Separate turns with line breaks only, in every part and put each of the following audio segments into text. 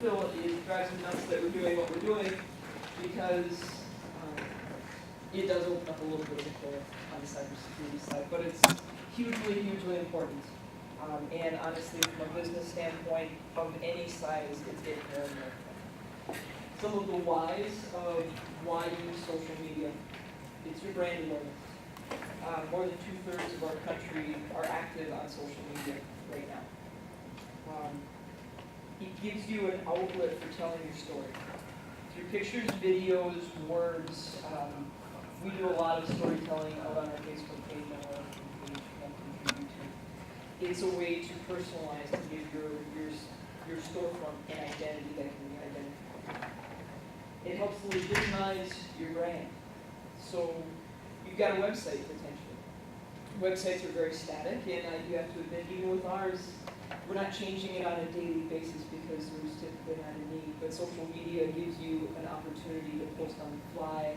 Still, it drives me nuts that we're doing what we're doing because it does open up a little bit of a hole on the cybersecurity side, but it's hugely, hugely important. And honestly, from a business standpoint, of any size, it's getting more and more important. Some of the whys of why use social media. It's your brand awareness. More than 2/3 of our country are active on social media right now. It gives you an outlet for telling your story. Through pictures, videos, words. We do a lot of storytelling out on our Facebook page, on our page, on YouTube. It's a way to personalize, to give your storefront an identity that can be identified. It helps legitimize your brand. So you've got a website potentially. Websites are very static, and you have to admit, even with ours, we're not changing it on a daily basis because there's typically not a need. But social media gives you an opportunity to post on the fly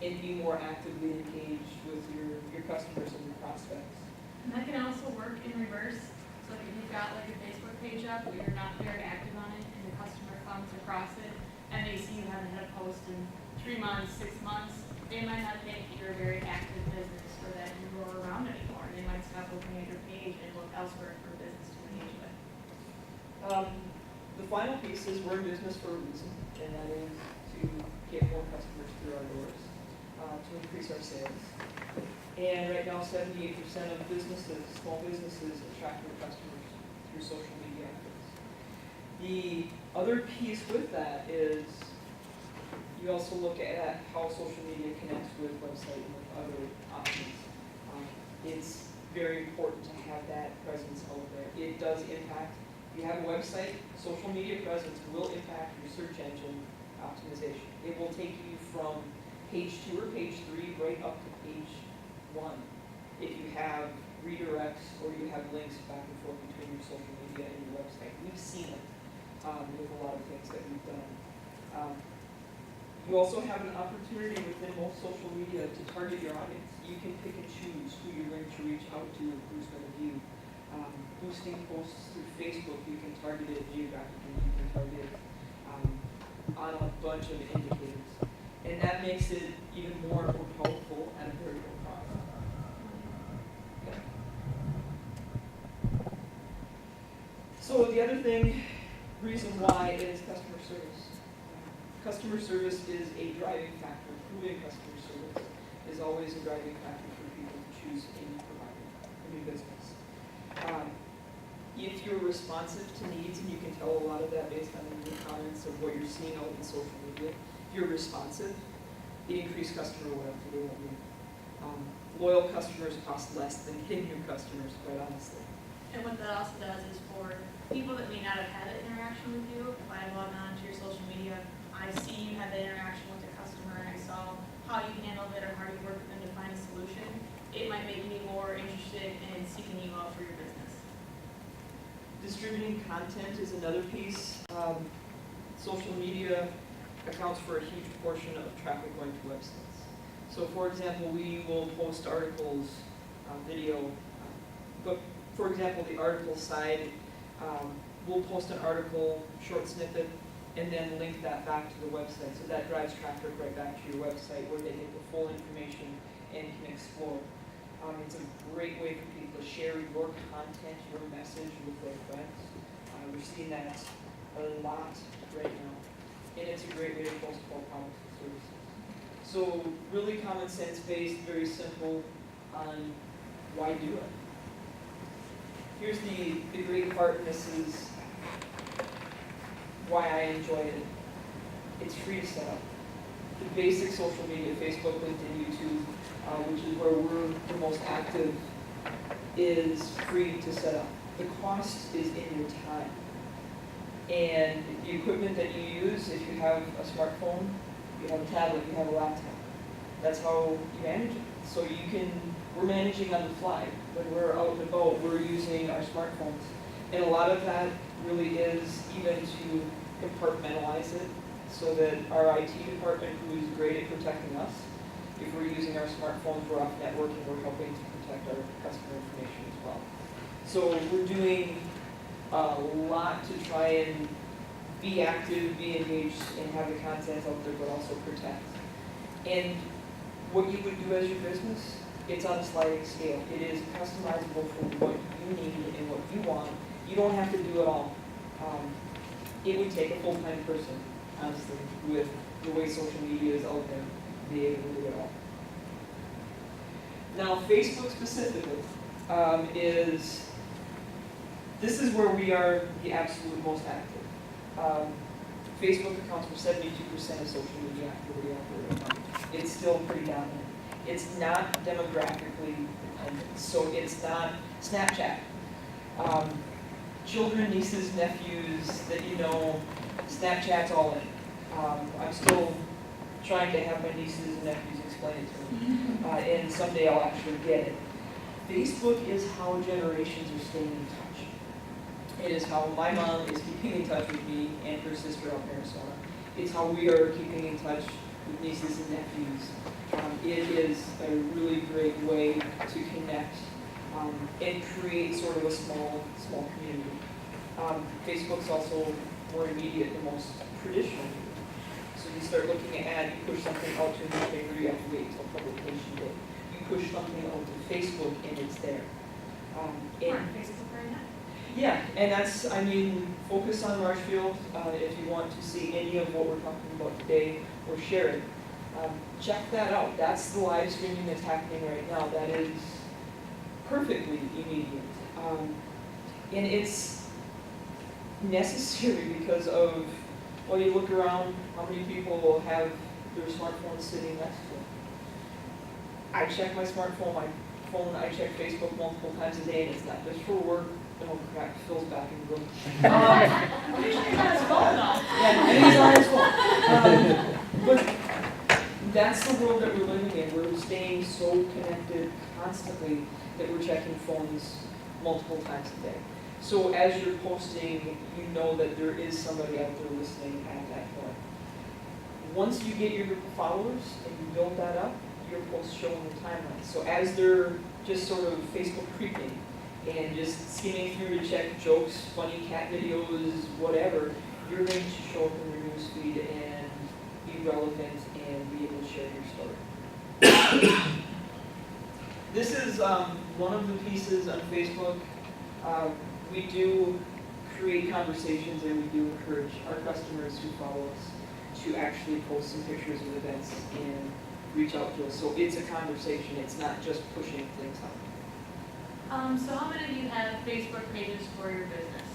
and be more actively engaged with your customers and your prospects.
And that can also work in reverse. So if you've got like a Facebook page up, but you're not very active on it, and the customer comes across it, and they see you haven't had a post in 3 months, 6 months, they might not think you're a very active business or that you're around anymore. They might stop looking at your page and look elsewhere for business to engage with.
The final piece is we're in business for a reason, and that is to get more customers through our doors, to increase our sales. And right now, 78% of businesses, small businesses, attract their customers through social media efforts. The other piece with that is you also look at how social media connects with website and with other options. It's very important to have that presence out there. It does impact. If you have a website, social media presence will impact your search engine optimization. It will take you from page 2 or page 3 right up to page 1 if you have redirects or you have links back and forth between your social media and your website. We've seen it with a lot of things that we've done. You also have an opportunity within most social media to target your audience. You can pick and choose who you're going to reach out to and who's going to view. Boosting posts through Facebook, you can target it geographically, you can target it on a bunch of indicators. And that makes it even more powerful at a very low cost. Okay. So the other reason why is customer service. Customer service is a driving factor. Improving customer service is always a driving factor for people to choose a new provider, a new business. If you're responsive to needs, and you can tell a lot of that based on the comments of what you're seeing out in social media, if you're responsive, the increased customer loyalty will be. Loyal customers cost less than getting new customers, quite honestly.
And what that also does is for people that may not have had an interaction with you, if I log on to your social media, I see you had that interaction with the customer and I saw how you handled it or how you worked with them to find a solution, it might make me more interested in seeking you out for your business.
Distributing content is another piece. Social media accounts for a huge portion of traffic going to websites. So for example, we will post articles, video, but for example, the article side, we'll post an article, short snippet, and then link that back to the website. So that drives traffic right back to your website where they get the full information and can explore. It's a great way for people to share your content, your message with their friends. We're seeing that a lot right now. And it's a great way to post about products and services. So really common sense based, very simple on why do it. Here's the great part, and this is why I enjoy it. It's free to set up. The basic social media, Facebook, LinkedIn, YouTube, which is where we're the most active, is free to set up. The cost is in your time. And the equipment that you use, if you have a smartphone, you have a tablet, you have a laptop. That's how you manage it. So we're managing on the fly. When we're out and about, we're using our smartphones. And a lot of that really is even to compartmentalize it so that our IT department, who is great at protecting us, if we're using our smartphones, we're off networking, we're helping to protect our customer information as well. So we're doing a lot to try and be active, be engaged, and have the content out there, but also protect. And what you would do as your business, it's on a sliding scale. It is customizable for what you need and what you want. You don't have to do it all. It would take a full-time person, honestly, with the way social media is out there, to be able to do it all. Now, Facebook specifically this is where we are the absolute most active. Facebook accounts for 72% of social media activity out there right now. It's still pretty dominant. It's not demographically dependent, so it's not Snapchat. Children, nieces, nephews that you know, Snapchat's all in. I'm still trying to have my nieces and nephews explain it to me, and someday I'll actually get it. Facebook is how generations are staying in touch. It is how my mom is keeping in touch with me and her sister up in Arizona. It's how we are keeping in touch with nieces and nephews. It is a really great way to connect and create sort of a small community. Facebook's also more immediate than most traditional media. So you start looking at ad, you push something out to a newspaper, you have to wait until publication day. You push something out to Facebook and it's there.
We're on Facebook right now.
Yeah, and that's, I mean, focus on Marshfield if you want to see any of what we're talking about today or share it. Check that out. That's the live streaming that's happening right now. That is perfectly immediate. And it's necessary because of, well, you look around, how many people will have their smartphones sitting next to them. I check my smartphone, I check Facebook multiple times a day, and it's not just for work. Oh crap, Phil's back in the room.
I'm sure he's on his phone though.
Yeah, and he's on his phone. But that's the world that we're living in. We're staying so connected constantly that we're checking phones multiple times a day. So as you're posting, you know that there is somebody out there listening at that point. Once you get your group of followers and you build that up, your posts show in the timeline. So as they're just sort of Facebook creeping and just skimming through to check jokes, funny cat videos, whatever, you're going to show up in your newsfeed and be relevant and be able to share your story. This is one of the pieces on Facebook. We do create conversations and we do encourage our customers who follow us to actually post some pictures of events and reach out to us. So it's a conversation, it's not just pushing things out.
So how many of you have Facebook pages for your business?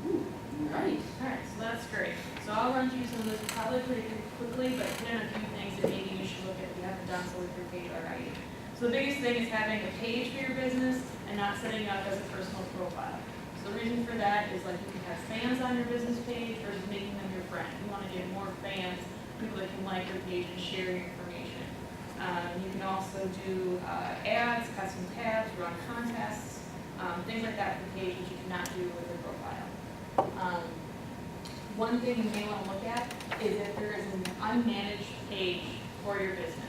Ooh, nice.
Alright, so that's great. So I'll run through some of this probably pretty quickly, but hit on a few things that maybe you should look at if you haven't done so with your page already. So the biggest thing is having a page for your business and not setting it up as a personal profile. So the reason for that is like you can have fans on your business page versus making them your friend. You want to get more fans, people that can like your page and share your information. You can also do ads, custom tabs, run contests, things like that for the page which you cannot do with a profile. One thing you may want to look at is if there is an unmanaged page for your business.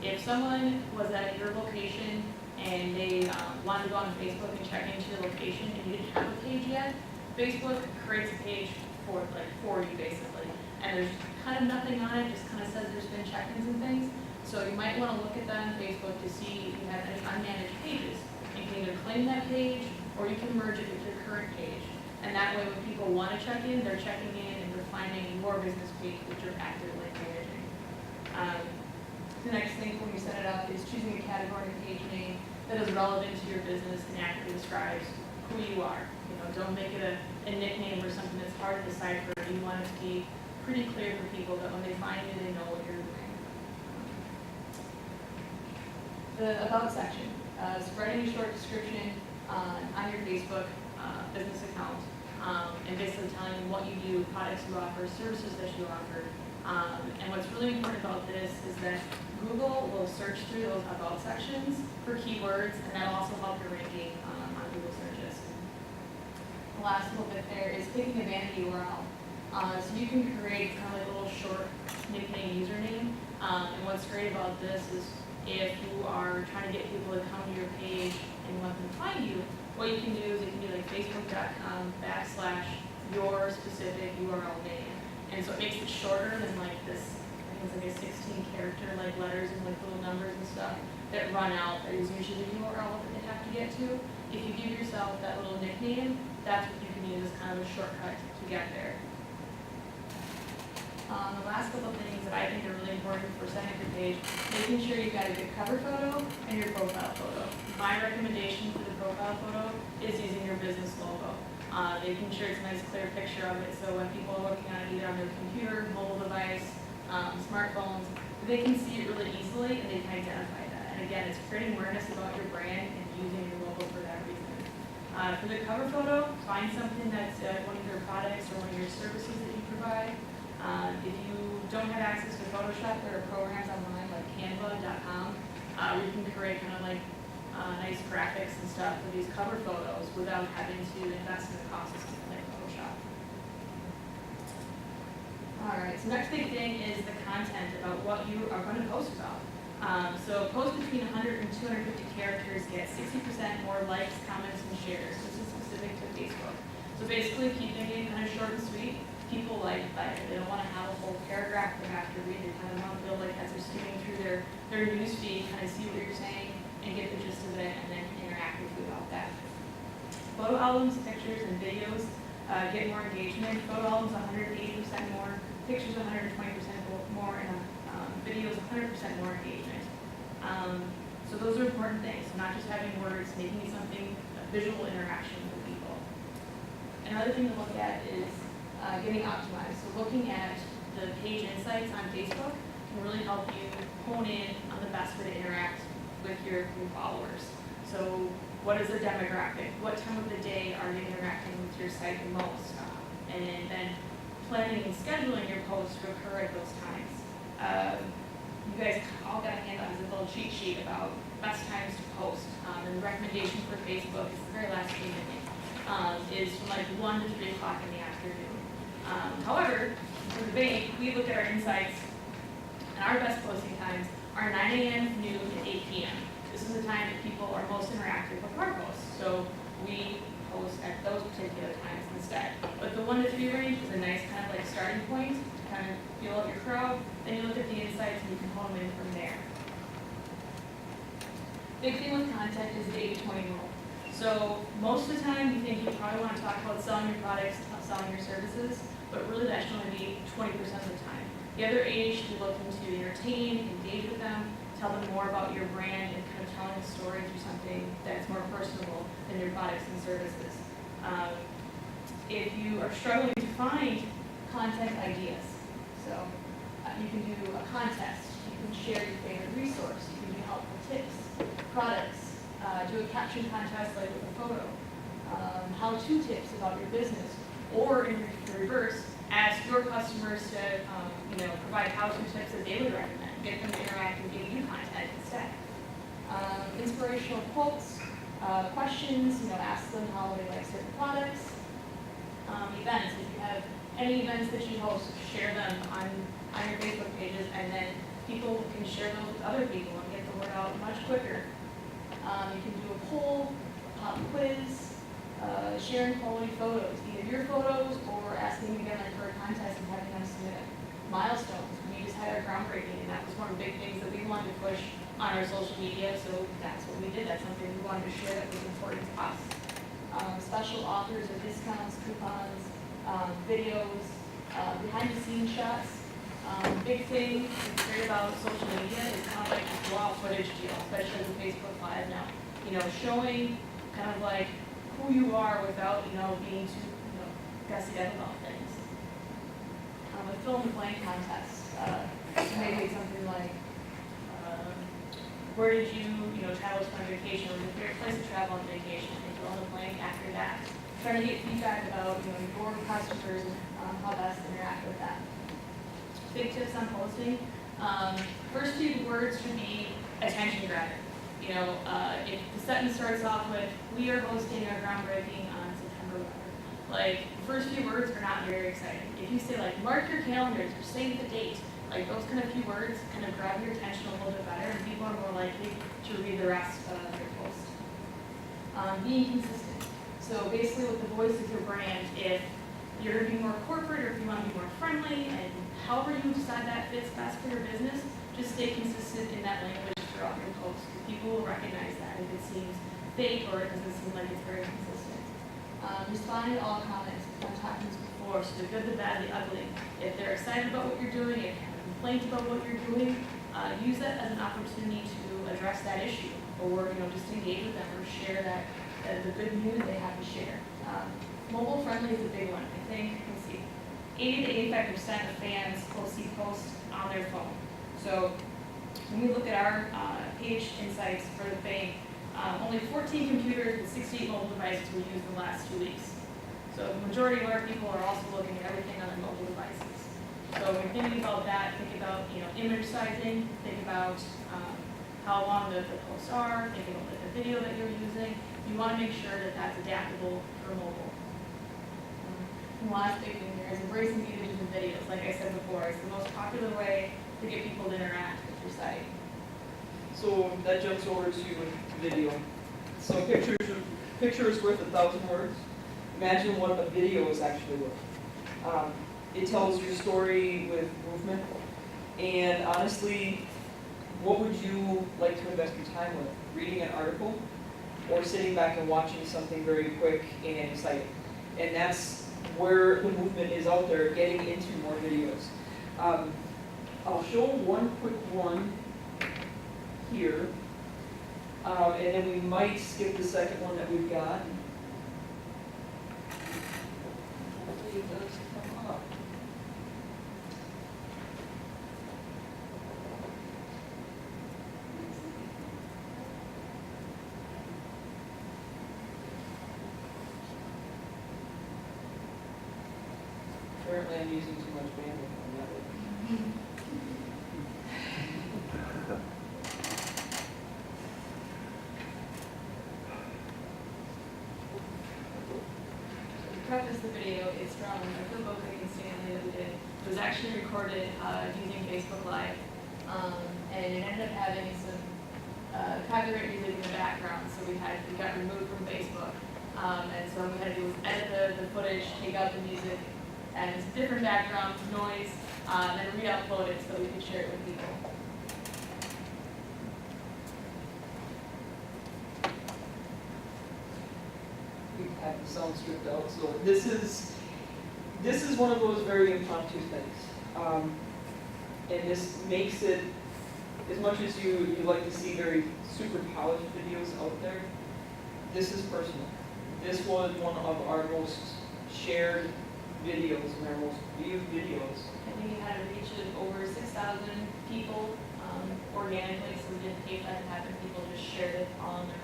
If someone was at your location and they wanted to go on Facebook and check into your location and you didn't have a page yet, Facebook creates a page for you basically. And there's kind of nothing on it, just kind of says there's been check-ins and things. So you might want to look at that on Facebook to see if you have any unmanaged pages. You can either claim that page or you can merge it with your current page. And that way when people want to check in, they're checking in and they're finding your business page which you're actively managing. The next thing when you set it up is choosing a category and page name that is relevant to your business and accurately describes who you are. You know, don't make it a nickname or something that's hard to decipher. You want it to be pretty clear for people that when they find you, they know what you're doing. The About section, writing a short description on your Facebook business account, and basically telling them what you do, products you offer, services that you offer. And what's really important about this is that Google will search through those About sections for keywords, and that'll also help your ranking on Google searches. The last little bit there is picking a vanity URL. So you can create kind of like a little short nickname username. And what's great about this is if you are trying to get people to come to your page and want them to find you, what you can do is you can do like facebook.com/ your specific URL name. And so it makes it shorter than like this, I think it's like a 16 character like letters and like little numbers and stuff that run out, that is usually the URL that they have to get to. If you give yourself that little nickname, that's what you can use as kind of a shortcut to get there. The last couple of things that I think are really important for setting up your page, making sure you've got a good cover photo and your profile photo. My recommendation for the profile photo is using your business logo. Making sure it's a nice clear picture of it, so when people are looking at it either on their computer, mobile device, smartphones, they can see it really easily and they can identify that. And again, it's creating awareness about your brand and using your logo for that reason. For the cover photo, find something that's one of your products or one of your services that you provide. If you don't have access to Photoshop, there are programs online like Canva.com where you can create kind of like nice graphics and stuff for these cover photos without having to invest in the costs of something like Photoshop. All right, so next big thing is the content about what you are going to post about. So posts between 100 and 250 characters get 60% more likes, comments, and shares. This is specific to Facebook. So basically keeping it kind of short and sweet. People like that. They don't want to have a whole paragraph they have to read. They kind of want to feel like as they're skimming through their news feed, kind of see what you're saying and get the gist of it and then interact with you about that. Photo albums, pictures, and videos get more engagement. Photo albums 180% more, pictures 120% more, and videos 100% more engagement. So those are important things. So not just having words, making it something, a visual interaction with people. Another thing to look at is getting optimized. So looking at the page insights on Facebook can really help you hone in on the best way to interact with your followers. So what is their demographic? What time of the day are you interacting with your site the most? And then planning and scheduling your posts to occur at those times. You guys all got a handout as a little cheat sheet about best times to post. And the recommendation for Facebook is the very last thing is from like 1 to 3 o'clock in the afternoon. However, for the bank, we look at our insights, and our best posting times are 9 a.m., noon, and 8 p.m. This is the time that people are most interactive with our posts. So we post at those particular times instead. But the 1 to 3 range is a nice kind of like starting point to kind of feel out your crowd. Then you look at the insights and you can hone them in from there. Big thing with content is the 80-20 rule. So most of the time you think you probably want to talk about selling your products, selling your services, but really that should only be 20% of the time. The other 80 should be looking to entertain, engage with them, tell them more about your brand, and kind of telling a story through something that's more personable than your products and services. If you are struggling to find content ideas, so you can do a contest, you can share your favorite resource, you can do helpful tips, products, do a caption contest like with a photo, how-to tips about your business, or in reverse, ask your customers to provide how-to tips that they would recommend, get them to interact and give you content instead. Inspirational quotes, questions, ask them how they like certain products. Events, if you have any events that you host, share them on your Facebook pages, and then people can share those with other people and get the word out much quicker. You can do a poll, a pop quiz, sharing quality photos, either your photos or asking again like for a contest and having them submit milestones. We just had our groundbreaking, and that was one of the big things that we wanted to push on our social media, so that's what we did. That's something we wanted to share that was important to us. Special offers or discounts, coupons, videos, behind-the-scenes shots. Big thing that's great about social media is kind of like a raw footage deal, especially with Facebook Live now. Showing kind of like who you are without, being too, gussy up about things. A fill in the blank contest. Maybe something like, where did you, travel to on vacation, or your favorite place to travel on vacation, and fill in the blank after that. Trying to get feedback about, your customers and how best to interact with them. Big tips on posting. First few words should be attention grabbing. If the sentence starts off with, we are hosting our groundbreaking on September 11th. Like, the first few words are not very exciting. If you say like, mark your calendars or save the date, like those kind of few words kind of grab your attention a little bit better, and people are more likely to read the rest of your post. Being consistent. So basically with the voice of your brand, if you're gonna be more corporate or if you want to be more friendly, and however you decide that fits best for your business, just stay consistent in that language throughout your post. People will recognize that if it seems fake or it doesn't seem like it's very consistent. Respond to all comments. I've talked about this before, so the good, the bad, the ugly. If they're excited about what you're doing, if you have a complaint about what you're doing, use that as an opportunity to address that issue, or just engage with them or share that the good news they have to share. Mobile friendly is a big one. I think, let's see, 80 to 85% of fans will see posts on their phone. So when we look at our page insights for the bank, only 14 computers and 68 mobile devices were used in the last 2 weeks. So the majority of our people are also looking at everything on their mobile devices. So when you're thinking about that, think about image sizing, think about how long the posts are, think about the video that you're using. You want to make sure that that's adaptable for mobile. And last big thing here is embracing images and videos. Like I said before, it's the most popular way to get people to interact with your site.
So that jumps over to video. So picture is worth 1,000 words. Imagine what a video is actually worth. It tells your story with movement. And honestly, what would you like to invest your time with? Reading an article or sitting back and watching something very quick and exciting? And that's where the movement is out there, getting into more videos. I'll show one quick one here, and then we might skip the second one that we've got. Hopefully it does come up. Apparently I'm using too much bandwidth on that one.
Preface the video is from a flipbook against Stanley that we did. It was actually recorded using Facebook Live, and it ended up having some copyright music in the background, so we got removed from Facebook. And so what we had to do was edit the footage, take out the music, and it's a different background, noise, and then re-upload it so we could share it with people.
We have the sound stripped out. So this is one of those very impromptu things, and this makes it, as much as you like to see very super polished videos out there, this is personal. This was one of our most shared videos and our most viewed videos.
I think we had a reach of over 6,000 people organically, so we didn't pay for that to happen. People just shared it all on their own.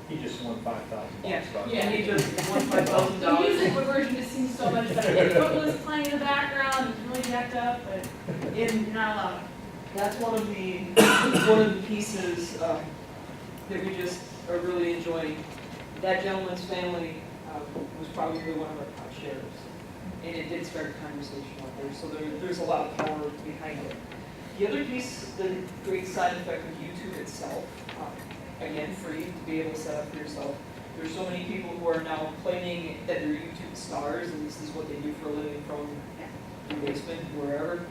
He just won $5,000.
Yeah, he just won $5,000.
The music version just seems so much better. The foot was playing in the background, it was really jacked up, but you're not allowed.
That's one of the pieces that we just are really enjoying. That gentleman's family was probably one of our top sharers, and it did start a conversation out there. So there's a lot of power behind it. The other piece, the great side effect of YouTube itself, again, free to be able to set up for yourself. There's so many people who are now claiming that they're YouTube stars, and this is what they do for a living from your basement, wherever.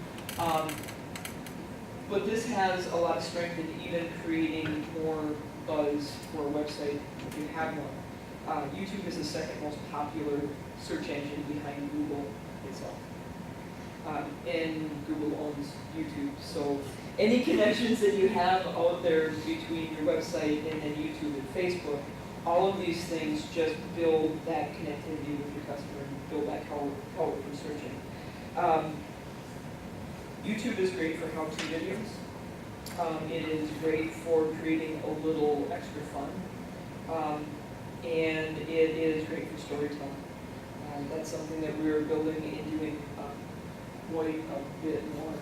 But this has a lot of strength in even creating more buzz for a website if you have one. YouTube is the second most popular search engine behind Google itself. And Google owns YouTube. So any connections that you have out there between your website and then YouTube and Facebook, all of these things just build that connectivity with your customer and build that power for searching. YouTube is great for how-to videos. It is great for creating a little extra fun. And it is great for storytelling. That's something that we're building and doing quite a bit more.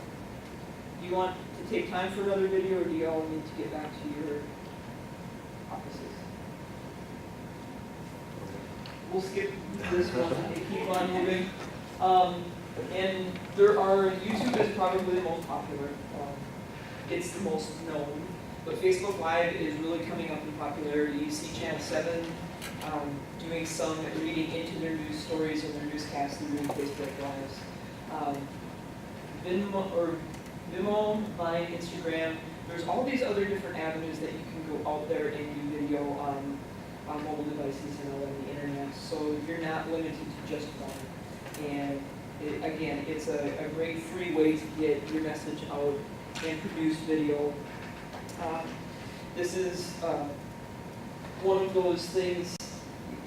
Do you want to take time for another video, or do you all need to get back to your offices? We'll skip this one and keep on moving. And YouTube is probably the most popular. It's the most known. But Facebook Live is really coming up in popularity. You see Channel 7 doing some reading into their news stories or their newscasts through doing Facebook Lives. Vimeo, Vine, Instagram, there's all these other different avenues that you can go out there and do video on mobile devices and all over the internet. So you're not limited to just one. And again, it's a great free way to get your message out and produce video. This is one of those things,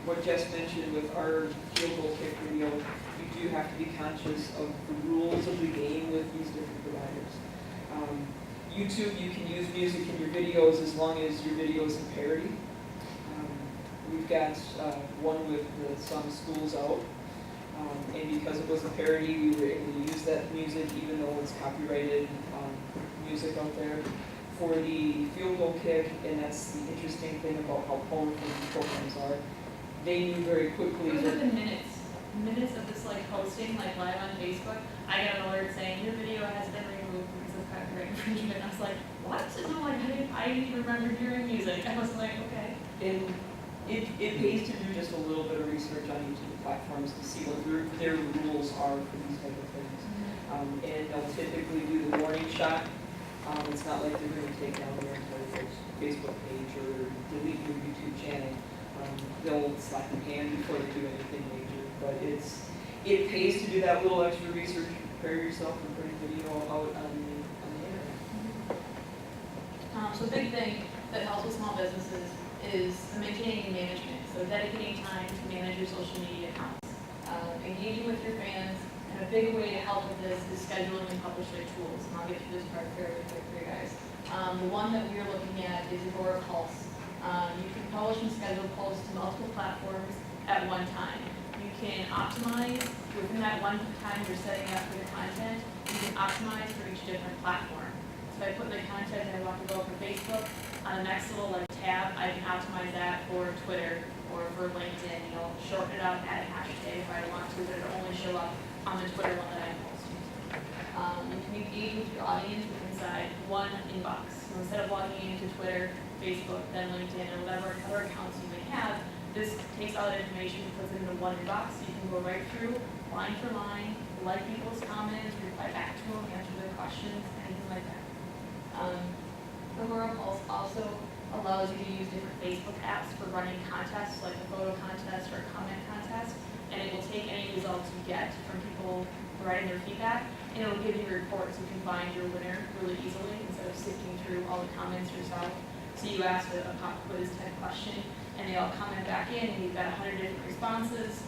what Jess mentioned with our field goal kick video, you do have to be conscious of the rules of the game with these different providers. YouTube, you can use music in your videos as long as your video is in parody. We've got one with the song School's Out, and because it was a parody, we were able to use that music even though it's copyrighted music out there. For the field goal kick, and that's the interesting thing about how powerful these programs are, they knew very quickly
It was
that
within minutes of this like posting like live on Facebook. I got an alert saying your video has been removed because of copyright infringement. And I was like, what? No, like I didn't remember hearing music. I was like, okay.
And it pays to do just a little bit of research on each of the platforms to see what their rules are for these type of things. And they'll typically do the warning shot. It's not like they're going to take down your entire Facebook page or delete your YouTube channel. They'll slap your hand before they do anything major. But it pays to do that little extra research and prepare yourself and put a video out on the internet.
So a big thing that helps with small businesses is the maintaining and management. So dedicating time to manage your social media accounts, engaging with your fans, and a big way to help with this is scheduling and publishing tools. And I'll get through this part fairly quick for you guys. The one that we are looking at is Agora Pulse. You can publish and schedule posts to multiple platforms at one time. You can optimize within that one time you're setting up for your content. You can optimize for each different platform. So I put the content and I want to go for Facebook. On the next little tab, I can optimize that for Twitter or for LinkedIn. Shorten it up, add a hashtag if I want to, but it'll only show up on the Twitter one that I'm posting. You can engage with your audience inside one inbox. So instead of logging into Twitter, Facebook, then LinkedIn, or whatever other accounts you may have, this takes all that information and puts it into one inbox. So you can go right through, line for line, like people's comments, reply back to them, answer their questions, anything like that. Agora Pulse also allows you to use different Facebook apps for running contests, like a photo contest or a comment contest, and it will take any results you get from people providing their feedback, and it will give you a report so you can find your winner really easily instead of sifting through all the comments yourself. So you ask a pop quiz type question, and they all comment back in, and you've got 100 different responses.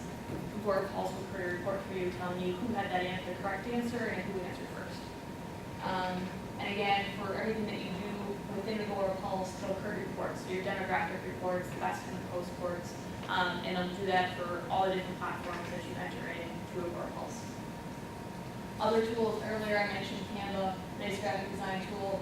Agora Pulse will create a report for you telling you who had the correct answer and who answered first. And again, for everything that you do within Agora Pulse, it'll create reports, so your demographic reports, the best kind of post reports, and it'll do that for all the different platforms that you enter in through Agora Pulse. Other tools, earlier I mentioned Canva, nice graphic design tool.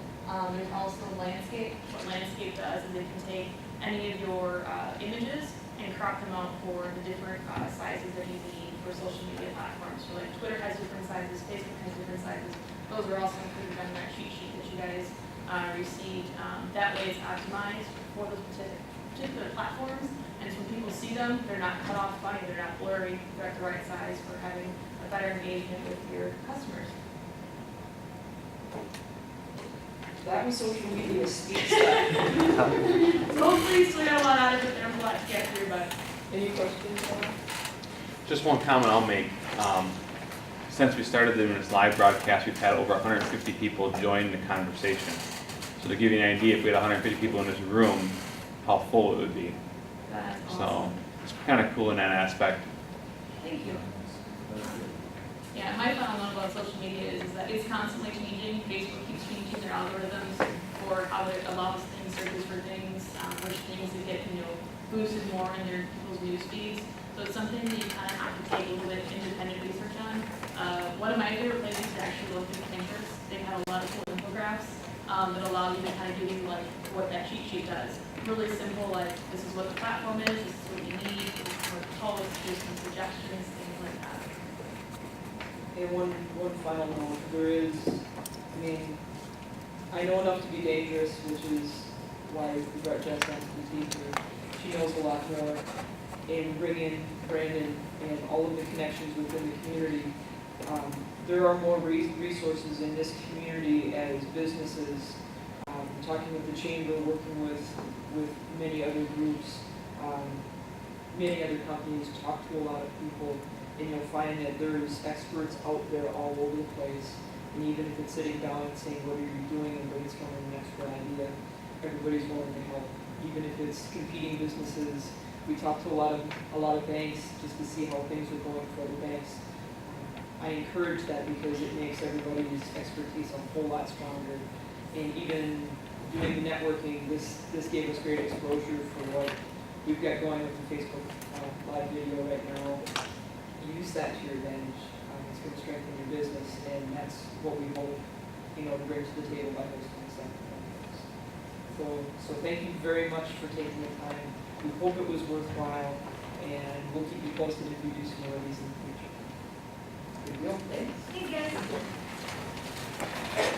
There's also Landscape. What Landscape does is it can take any of your images and crop them out for the different sizes that you need for social media platforms. So like Twitter has different sizes, Facebook has different sizes. Those are also included on that cheat sheet that you guys received. That way it's optimized for those particular platforms, and so when people see them, they're not cut off funny, they're not blurry, they're at the right size for having a better engagement with your customers.
That was social media speed stuff.
So hopefully you still got a lot out of it, there's a lot to get through, but
Any questions on that?
Just one comment I'll make. Since we started doing this live broadcast, we've had over 150 people join the conversation. So to give you an idea, if we had 150 people in this room, how full it would be.
that's
So
awesome.
it's kind of cool in that aspect.
Thank you. Yeah, my final note about social media is that it's constantly changing. Facebook keeps changing their algorithms for how it allows things, searches for things, which things to get, boosted more in their people's news feeds. So it's something that you kind of have to take a little bit independent research on. One of my favorite places to actually look at Pinterest. They have a lot of cool infographics that allow you to kind of give you like what that cheat sheet does. Really simple, like this is what the platform is, this is what you need, this is what the post, here's some suggestions, things like that.
And one final note, I know enough to be dangerous, which is why we brought Jess on to the team here. she knows a lot more. And bring in Brandon and all of the connections within the community. There are more resources in this community as businesses, talking with the chamber, working with many other groups, many other companies, talk to a lot of people, and you'll find that there's experts out there all over the place. And even if it's sitting down and saying, what are you doing, and brainstorming an expert idea, everybody's willing to help. Even if it's competing businesses, we talk to a lot of banks just to see how things are going for other banks. I encourage that because it makes everybody's expertise a whole lot stronger. And even doing the networking, this gave us great exposure for what we've got going with the Facebook live video right now. Use that to your advantage. It's going to strengthen your business, and that's what we hope, to bring to the table by hosting something like this. So thank you very much for taking the time. We hope it was worthwhile, and we'll keep you posted if we do some more of these in the future. Good deal. Thanks.
Thanks, guys.